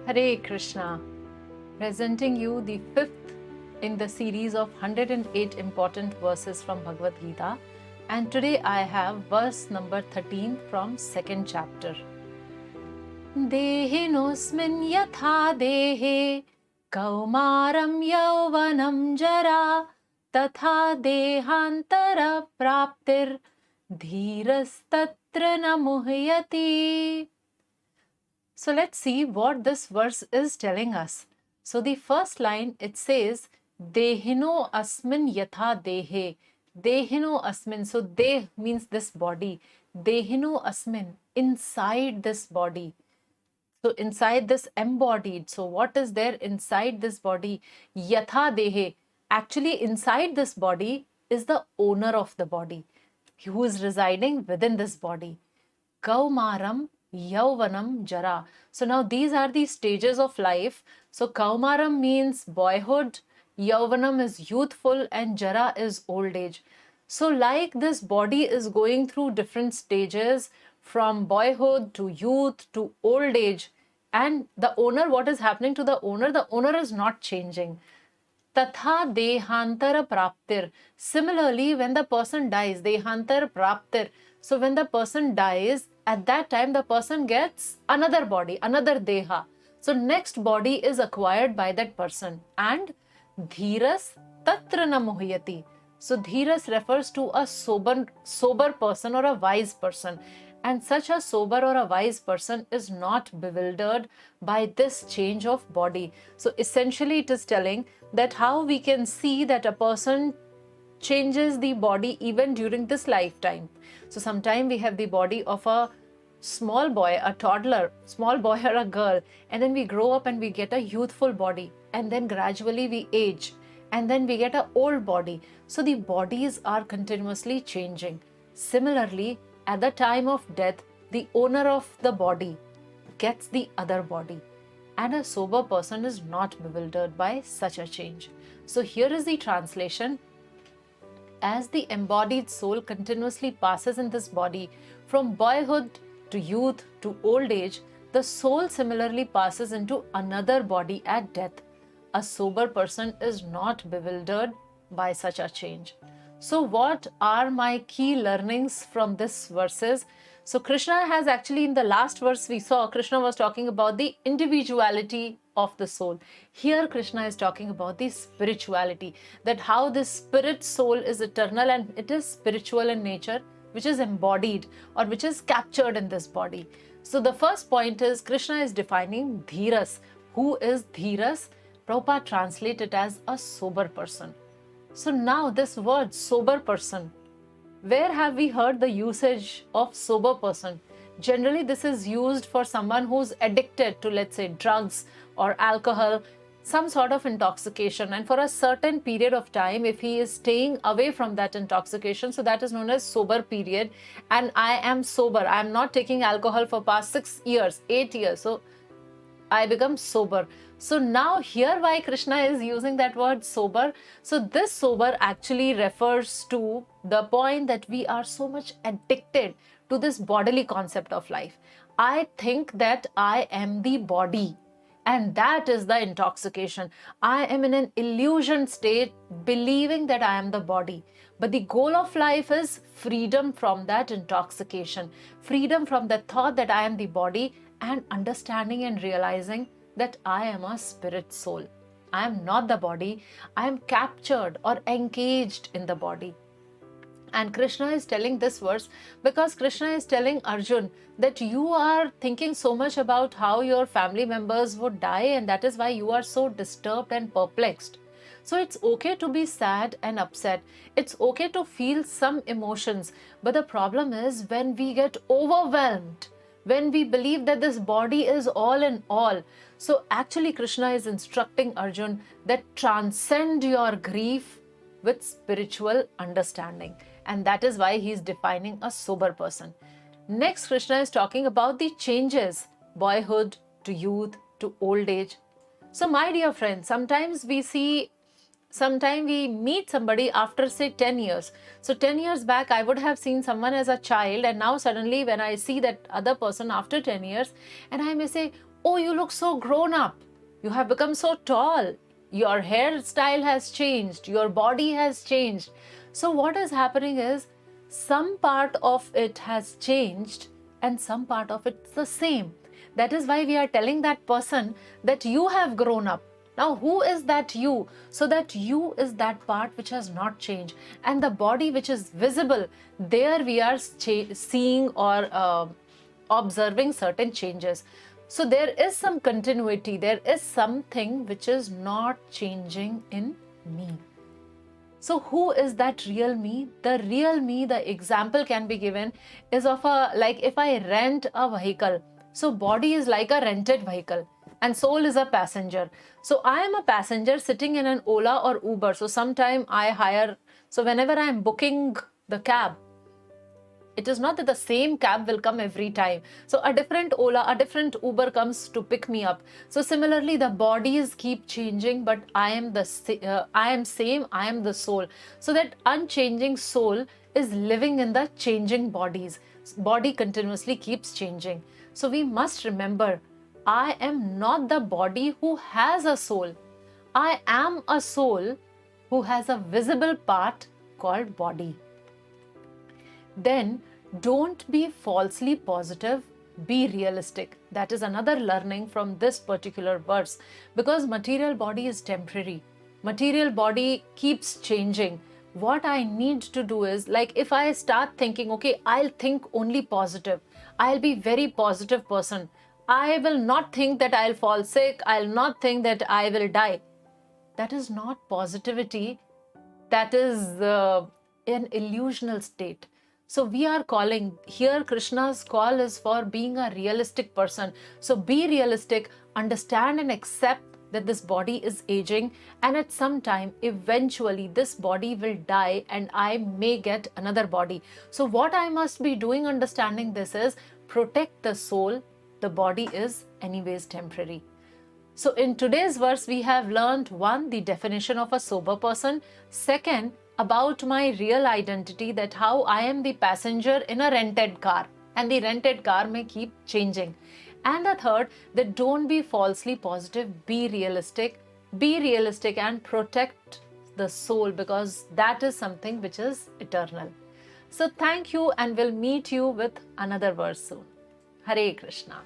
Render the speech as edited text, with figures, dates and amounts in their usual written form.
Hare Krishna, presenting you the fifth in the series of 108 important verses from Bhagavad Gita. And today I have verse number 13 from second chapter. Dehinosmin yatha dehe kaumaram yauvanam jara tatha dehantara praptir dhirastatra na muhyati. So let's see what this verse is telling us. So the first line, it says, Dehino asmin yatha dehe. Dehino asmin. So deh means this body. Dehino asmin, inside this body. So inside this embodied. So what is there inside this body? Yatha dehe. Actually inside this body is the owner of the body, who is residing within this body. Kaumaram Yauvanam Jara. So now these are the stages of life. So Kaumaram means boyhood, Yauvanam is youthful, and Jara is old age. So like this body is going through different stages from boyhood to youth to old age. And the owner, what is happening to the owner? The owner is not changing. Tatha dehantara praptir. Similarly, when the person dies, dehantara praptir. So when the person dies, at that time the person gets another body, another deha. So next body is acquired by that person. And dhiras tatra na muhyati. So dhiras refers to a sober person or a wise person. And such a sober or a wise person is not bewildered by this change of body. So essentially it is telling that how we can see that a person changes the body even during this lifetime. So sometimes we have the body of a small boy, a toddler, small boy or a girl, and then we grow up and we get a youthful body, and then gradually we age, and then we get an old body. So the bodies are continuously changing. Similarly, at the time of death, the owner of the body gets the other body, and a sober person is not bewildered by such a change. So here is the translation. As the embodied soul continuously passes in this body from boyhood to youth to old age, the soul similarly passes into another body at death. A sober person is not bewildered by such a change. So what are my key learnings from this verses? So Krishna has actually, in the last verse we saw, Krishna was talking about the individuality of the soul. Here Krishna is talking about the spirituality, that how this spirit soul is eternal and it is spiritual in nature, which is embodied or which is captured in this body. So the first point is Krishna is defining dhiras. Who is dhiras? Prabhupada translates it as a sober person. So now this word sober person, where have we heard the usage of sober person? Generally this is used for someone who's addicted to, let's say, drugs or alcohol, some sort of intoxication, and for a certain period of time, if he is staying away from that intoxication, so that is known as sober period. And I am sober, I am not taking alcohol for past 6 years, 8 years, so I become sober. So now here why Krishna is using that word sober. So this sober actually refers to the point that we are so much addicted to this bodily concept of life. I think that I am the body, and that is the intoxication. I am in an illusion state, believing that I am the body. But the goal of life is freedom from that intoxication, freedom from the thought that I am the body, and understanding and realizing that I am a spirit soul. I am not the body. I am captured or engaged in the body. And Krishna is telling this verse because Krishna is telling Arjun that you are thinking so much about how your family members would die, and that is why you are so disturbed and perplexed. So it's okay to be sad and upset. It's okay to feel some emotions. But the problem is when we get overwhelmed, when we believe that this body is all in all. So actually Krishna is instructing Arjun that transcend your grief with spiritual understanding. And that is why he is defining a sober person. Next, Krishna is talking about the changes, boyhood to youth to old age. So my dear friends, sometimes we meet somebody after say 10 years. So 10 years back, I would have seen someone as a child, and now suddenly when I see that other person after 10 years, and I may say, oh, you look so grown up, you have become so tall, your hairstyle has changed, your body has changed. So what is happening is some part of it has changed and some part of it's the same. That is why we are telling that person that you have grown up. Now, who is that you? So that you is that part which has not changed. And the body which is visible, there we are seeing or observing certain changes. So there is some continuity, there is something which is not changing in me. So who is that real me? The real me, the example can be given is of like if I rent a vehicle. So body is like a rented vehicle and soul is a passenger. So I am a passenger sitting in an Ola or Uber. So sometime I hire, so whenever I am booking the cab, it is not that the same cab will come every time. So a different Ola, a different Uber comes to pick me up. So similarly, the bodies keep changing, but I am same, I am the soul. So that unchanging soul is living in the changing bodies. Body continuously keeps changing. So we must remember, I am not the body who has a soul. I am a soul who has a visible part called body. Then don't be falsely positive, be realistic. That is another learning from this particular verse, because material body is temporary. Material body keeps changing. What I need to do is, like if I start thinking, okay, I'll think only positive, I'll be very positive person, I will not think that I'll fall sick, I'll not think that I will die. That is not positivity. That is an illusional state. So we are calling here, Krishna's call is for being a realistic person. So be realistic, understand and accept that this body is aging, and at some time eventually this body will die and I may get another body. So what I must be doing understanding this is protect the soul. The body is anyways temporary. So in today's verse, we have learned 1, the definition of a sober person. 2, about my real identity, that how I am the passenger in a rented car and the rented car may keep changing. And the 3rd, that don't be falsely positive, be realistic and protect the soul, because that is something which is eternal. So thank you, and we'll meet you with another verse soon. Hare Krishna.